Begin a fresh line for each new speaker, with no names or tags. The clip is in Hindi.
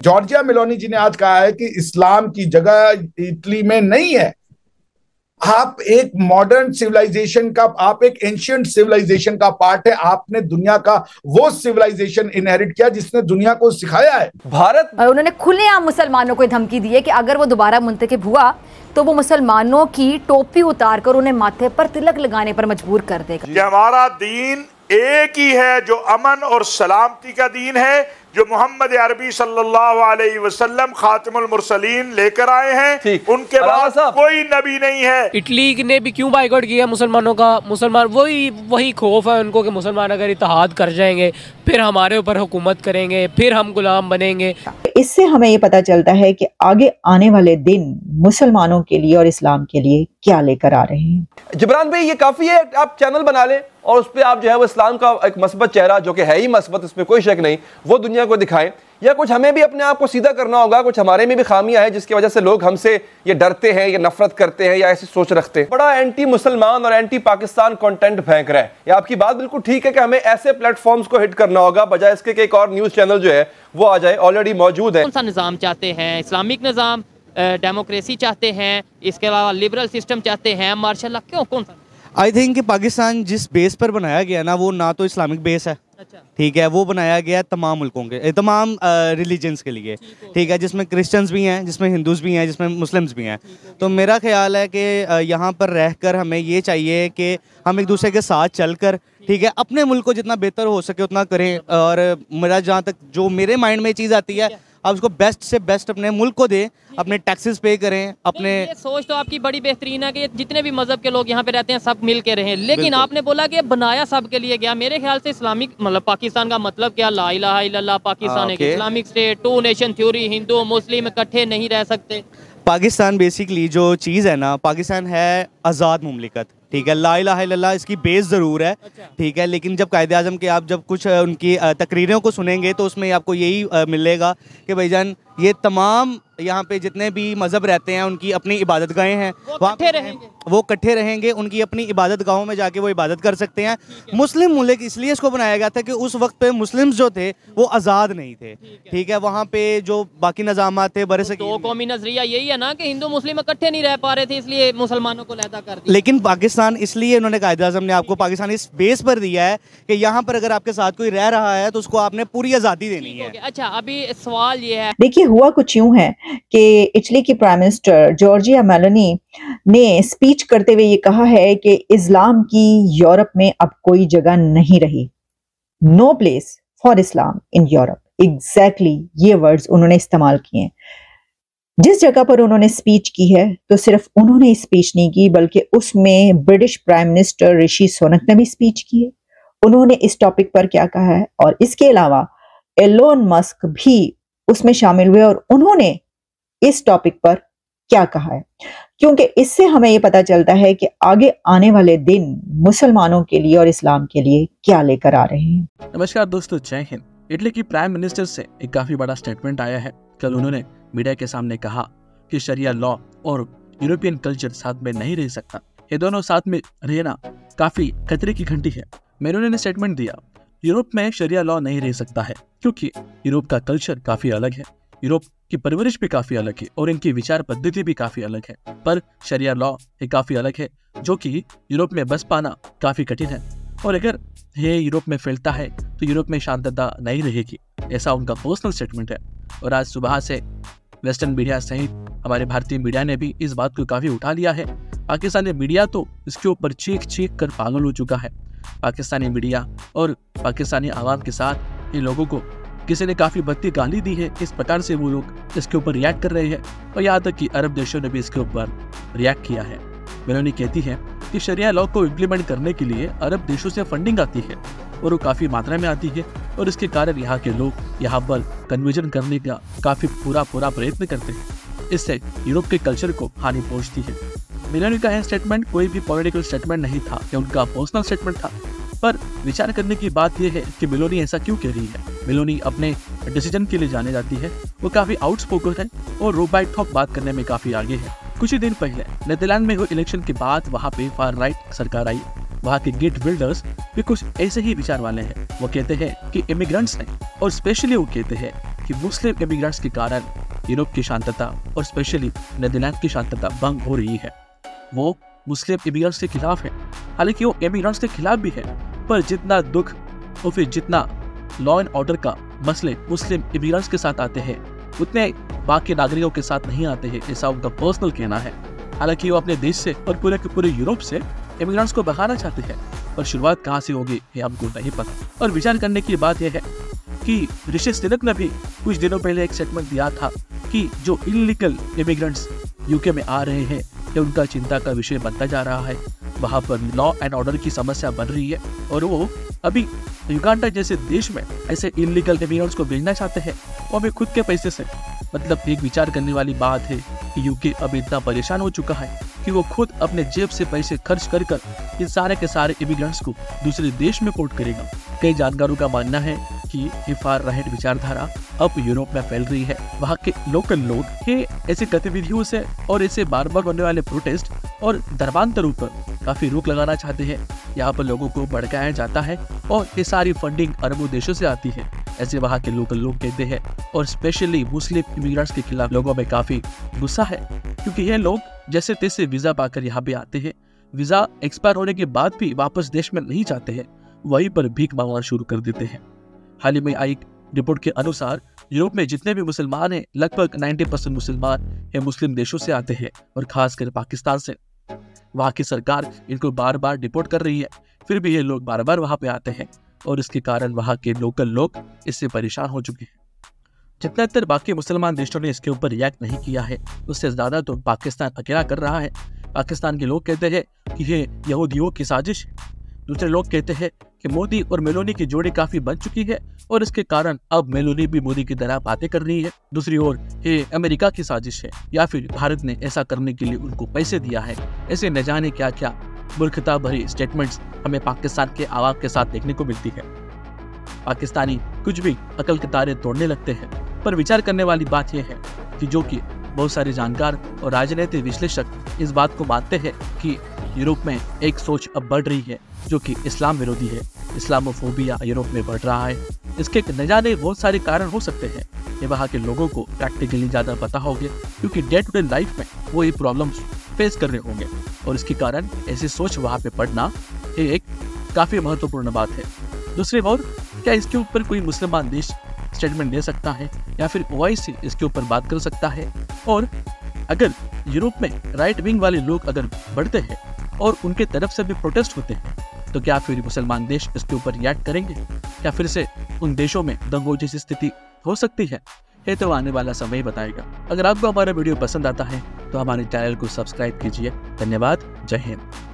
जॉर्जिया मेलोनी जी ने आज कहा है कि इस्लाम की जगह इटली में नहीं है। आप एक मॉडर्न सिविलाइजेशन का, आप एक एंशिएंट सिविलाइजेशन का पार्ट है। आपने दुनिया का वो सिविलाइजेशन इनहेरिट किया जिसने दुनिया को सिखाया है।
भारत
उन्होंने खुलेआम मुसलमानों को धमकी दी है कि अगर वो दोबारा मुंतखब हुआ तो वो मुसलमानों की टोपी उतार कर उन्हें माथे पर तिलक लगाने पर मजबूर कर देगा।
कि हमारा दीन एक ही है जो अमन और सलामती का दीन है, जो मोहम्मद अरबी सल्लल्लाहु अलैहि वसल्लम खातिमुल मुरसलीन लेकर आए हैं। उनके बाद कोई नबी नहीं है।
इटली ने भी क्यों बाइकआउट किया मुसलमानों का? मुसलमान वही खौफ है उनको कि मुसलमान अगर इत्तेहाद कर जाएंगे फिर हमारे ऊपर हुकूमत करेंगे, फिर हम गुलाम बनेंगे।
इससे हमें ये पता चलता है कि आगे आने वाले दिन मुसलमानों के लिए और इस्लाम के लिए क्या लेकर आ रहे हैं।
जिब्रान भाई, ये काफी है, आप चैनल बना लें और उस पर आप जो है वो इस्लाम का एक मस्बत चेहरा, जो कि है ही मस्बत, इसमें कोई शक नहीं, वो दुनिया को दिखाएं। या कुछ हमें भी अपने आप को सीधा करना होगा, कुछ हमारे में भी खामियां हैं जिसकी वजह से लोग हमसे ये डरते हैं या नफरत करते हैं या ऐसी सोच रखते हैं। बड़ा एंटी मुसलमान और एंटी पाकिस्तान कंटेंट फेंक रहा है। ये आपकी बात बिल्कुल ठीक है कि हमें ऐसे प्लेटफॉर्म्स को हिट करना होगा बजाय इसके कि एक और न्यूज चैनल जो है वो आ जाए, ऑलरेडी मौजूद है।
कौन सा निज़ाम चाहते हैं? इस्लामिक निज़ाम, डेमोक्रेसी चाहते हैं, इसके अलावा लिबरल सिस्टम चाहते हैं, मार्शल लॉ, क्यों कौन सा?
आई थिंक कि पाकिस्तान जिस बेस पर बनाया गया ना, वो ना तो इस्लामिक बेस है, ठीक है, वो बनाया गया तमाम मुल्कों के, तमाम रिलीजन्स के लिए, ठीक है, जिसमें क्रिश्चियंस भी हैं, जिसमें हिंदूज़ भी हैं, जिसमें मुस्लिम्स भी हैं। तो मेरा ख्याल है कि यहाँ पर रहकर हमें ये चाहिए कि हम एक दूसरे के साथ चलकर, ठीक है, अपने मुल्क को जितना बेहतर हो सके उतना करें। और मेरा जहाँ तक जो मेरे माइंड में चीज़ आती है, आप उसको बेस्ट से बेस्ट अपने मुल्क को दें, अपने टैक्सेस पे करें, अपने।
ये सोच तो आपकी बड़ी बेहतरीन है कि जितने भी मजहब के लोग यहाँ पे रहते हैं सब मिल के रहें, लेकिन आपने बोला कि बनाया सब के लिए गया। मेरे ख्याल से इस्लामिक मतलब पाकिस्तान का मतलब क्या? ला इलाहा इल्लल्लाह पाकिस्तान है, Islamic state, two nation theory, Hindu Muslim इकट्ठे नहीं रह सकते।
पाकिस्तान बेसिकली जो चीज़ है ना, पाकिस्तान है आज़ाद मुमलिकत, ठीक है, ला इलाहा इल्लल्लाह इसकी बेस ज़रूर है, ठीक है, लेकिन जब कायदे आज़म के आप जब कुछ उनकी तकरीरों को सुनेंगे तो उसमें आपको यही मिलेगा कि भाईजान ये तमाम यहाँ पे जितने भी मज़हब रहते हैं उनकी अपनी इबादत गाहें हैं, वो इकट्ठे रहेंगे, उनकी अपनी इबादत गाहों में जाके वो इबादत कर सकते हैं। मुस्लिम मुल्क इसलिए इसको बनाया गया था कि उस वक्त पे मुस्लिम्स जो थे वो आज़ाद नहीं थे, ठीक है, वहाँ पे जो बाकी निज़ामात थे
दो कौमी नजरिया यही है ना कि हिंदू मुस्लिम इकट्ठे नहीं रह पा रहे थे, इसलिए मुसलमानों को लहदा कर दिया।
लेकिन पाकिस्तान इसलिए उन्होंने कायदे आज़म ने आपको पाकिस्तान इस बेस पर दिया है कि यहाँ पर अगर आपके साथ कोई रह रहा है तो उसको आपने पूरी आज़ादी देनी है।
अच्छा, अभी सवाल ये है,
देखिए हुआ कुछ यूं है कि इटली की प्राइम मिनिस्टर जॉर्जिया मेलोनी ने स्पीच करते हुए ये कहा है कि इस्लाम की यूरोप में अब कोई जगह नहीं रही, no place for Islam in Europe. Exactly ये वर्ड्स उन्होंने इस्तेमाल किए हैं। जिस जगह पर उन्होंने स्पीच की है तो सिर्फ उन्होंने स्पीच नहीं की बल्कि उसमें British prime minister Rishi Sunak ने भी स्पीच की है। उन्होंने इस टॉपिक पर क्या कहा है, और इसके अलावा एलोन मस्क भी उसमें शामिल हुए और उन्होंने इस टॉपिक पर क्या कहा है, क्योंकि इससे हमें यह पता चलता है कि आगे आने वाले दिन मुसलमानों के लिए और इस्लाम के लिए क्या लेकर आ रहे हैं।
नमस्कार दोस्तों, जय हिंद। इटली की प्राइम मिनिस्टर से एक काफी बड़ा स्टेटमेंट आया है। कल उन्होंने मीडिया के सामने कहा कि शरिया लॉ और यूरोपियन कल्चर साथ में नहीं रह सकता, ये दोनों साथ में रहना काफी खतरे की घंटी है। मेलोनी ने स्टेटमेंट दिया, यूरोप में शरिया लॉ नहीं रह सकता है क्योंकि यूरोप का कल्चर काफी अलग है, यूरोप की परवरिश भी काफी अलग है और इनकी विचार पद्धति भी काफी अलग है। पर शरिया लॉ ये काफी अलग है जो कि यूरोप में बस पाना काफी कठिन है, और अगर ये यूरोप में फैलता है तो यूरोप में शांतता नहीं रहेगी, ऐसा उनका पर्सनल स्टेटमेंट है। और आज सुबह से वेस्टर्न मीडिया सहित हमारे भारतीय मीडिया ने भी इस बात को काफी उठा लिया है। पाकिस्तानी मीडिया तो इसके ऊपर चीख कर पागल हो चुका है। पाकिस्तानी मीडिया और पाकिस्तानी आवाम के साथ इन लोगों को किसी ने काफी भद्दी गाली दी है, इस प्रकार से वो लोग इसके ऊपर रिएक्ट कर रहे हैं, और यहाँ तक कि अरब देशों ने भी इसके ऊपर रिएक्ट किया है। मेलोनी कहती है कि शरिया लॉ को इम्प्लीमेंट करने के लिए अरब देशों से फंडिंग आती है और वो काफी मात्रा में आती है, और इसके कारण यहाँ के लोग यहाँ पर कन्वर्जन करने का काफी पूरा प्रयत्न करते हैं। इससे यूरोप के कल्चर को हानि पहुंचती है। मेलोनी का यह स्टेटमेंट कोई भी पॉलिटिकल स्टेटमेंट नहीं था, यह उनका पर्सनल स्टेटमेंट था। पर विचार करने की बात यह है कि मेलोनी ऐसा क्यों कह रही है। मेलोनी अपने डिसीजन के लिए जाने जाती है, वो काफी आउटस्पोकन है और रोबाइट टॉक बात करने में काफी आगे है। कुछ ही दिन पहले नीदरलैंड में हुए इलेक्शन के बाद वहाँ पे फार राइट सरकार आई। वहाँ के गेट बिल्डर्स भी कुछ ऐसे ही विचार वाले हैं। वो कहते हैं कि इमिग्रेंट्स ने, और स्पेशली वो कहते हैं कि मुस्लिम इमिग्रेंट्स के कारण यूरोप की शांतता और स्पेशली नीदरलैंड की शांतता भंग हो रही है। वो मुस्लिम इमिग्रेंट्स के खिलाफ है, हालांकि वो इमिग्रेंट्स के खिलाफ भी है, पर जितना दुख और फिर जितना लॉ एंड ऑर्डर का मसले मुस्लिम इमिग्रेंट्स के साथ आते हैं उतने बाकी नागरिकों के साथ नहीं आते हैं, ऐसा उनका पर्सनल कहना है। हालांकि वो अपने देश से और पूरे के पूरे यूरोप से इमिग्रेंट्स को भगाना चाहते हैं, पर शुरुआत कहाँ से होगी ये हमको नहीं पता। और विचार करने की बात यह है कि ऋषि सुनक ने भी कुछ दिनों पहले एक स्टेटमेंट दिया था कि जो इलीगल इमिग्रेंट्स यूके में आ रहे हैं ये उनका चिंता का विषय बनता जा रहा है। वहाँ पर लॉ एंड ऑर्डर की समस्या बन रही है और वो अभी युगांडा जैसे देश में ऐसे इलीगल इमिग्रेंट्स को भेजना चाहते हैं, वो अभी खुद के पैसे से। मतलब एक विचार करने वाली बात है कि यूके अभी इतना परेशान हो चुका है कि वो खुद अपने जेब से पैसे खर्च कर इन सारे के सारे इमिग्रेंट्स को दूसरे देश में पोर्ट करेगा। कई जानकारों का मानना है कि ये फार राइट विचारधारा अब यूरोप में फैल रही है। वहाँ के लोकल लोग ये ऐसी गतिविधियों से और ऐसे बार बार होने वाले प्रोटेस्ट और धर्मांतरों पर काफी रोक लगाना चाहते हैं। यहाँ पर लोगों को भड़काया जाता है और ये सारी फंडिंग अरबों देशों से आती है, ऐसे वहाँ के लोकल लोग कहते हैं। और स्पेशली मुस्लिम इमिग्रेंट्स के खिलाफ लोगों में काफी गुस्सा है, क्योंकि ये लोग जैसे तैसे वीजा पाकर यहाँ पे आते हैं, वीजा एक्सपायर होने के बाद भी वापस देश में नहीं जाते हैं, वहीं पर भीख मांगना शुरू कर देते हैं। हाल ही में आई एक रिपोर्ट के अनुसार यूरोप में जितने भी मुसलमान हैं लगभग 90% मुसलमान ये मुस्लिम देशों से आते हैं और खासकर पाकिस्तान से। वहाँ की सरकार इनको बार बार डिपोर्ट कर रही है, फिर भी ये लोग बार बार वहाँ पे आते हैं और इसके कारण वहाँ के लोकल लोग इससे परेशान हो चुके हैं। जितना देर बाकी मुसलमान देशों ने इसके ऊपर रिएक्ट नहीं किया है, उससे ज्यादा तो पाकिस्तान अकेला कर रहा है। पाकिस्तान के लोग कहते हैं कि ये यहूदियों की साजिश है। दूसरे लोग कहते हैं कि मोदी और मेलोनी की जोड़ी काफी बन चुकी है और इसके कारण अब मेलोनी भी मोदी की तरह बातें कर रही है। दूसरी ओर ये अमेरिका की साजिश है या फिर भारत ने ऐसा करने के लिए उनको पैसे दिया है। ऐसे न जाने क्या क्या मूर्खता भरी स्टेटमेंट्स हमें पाकिस्तान के आवाम के साथ देखने को मिलती है। पाकिस्तानी कुछ भी अकल के तारे तोड़ने लगते हैं, पर विचार करने वाली बात यह है कि जो कि बहुत सारे जानकार और राजनीतिक विश्लेषक इस बात को मानते हैं कि यूरोप में एक सोच अब बढ़ रही है जो कि इस्लाम विरोधी है। इस्लामोफोबिया यूरोप में बढ़ रहा है। इसके न जाने बहुत सारे कारण हो सकते हैं। ये वहाँ के लोगों को प्रैक्टिकली ज़्यादा पता होंगे, क्योंकि डे टू डे लाइफ में वो ये प्रॉब्लम्स फेस कर रहे होंगे और इसके कारण ऐसी सोच वहाँ पे पढ़ना ये एक काफ़ी महत्वपूर्ण बात है। दूसरी ओर क्या इसके ऊपर कोई मुसलमान देश स्टेटमेंट दे सकता है या फिर OIC इसके ऊपर बात कर सकता है? और अगर यूरोप में राइट विंग वाले लोग अगर बढ़ते हैं और उनके तरफ से भी प्रोटेस्ट होते हैं तो क्या फिर मुसलमान देश इसके ऊपर रिएक्ट करेंगे? क्या फिर से उन देशों में दंगों जैसी स्थिति हो सकती है? ये तो आने वाला समय बताएगा। अगर आपको हमारा वीडियो पसंद आता है तो हमारे चैनल को सब्सक्राइब कीजिए। धन्यवाद। जय हिंद।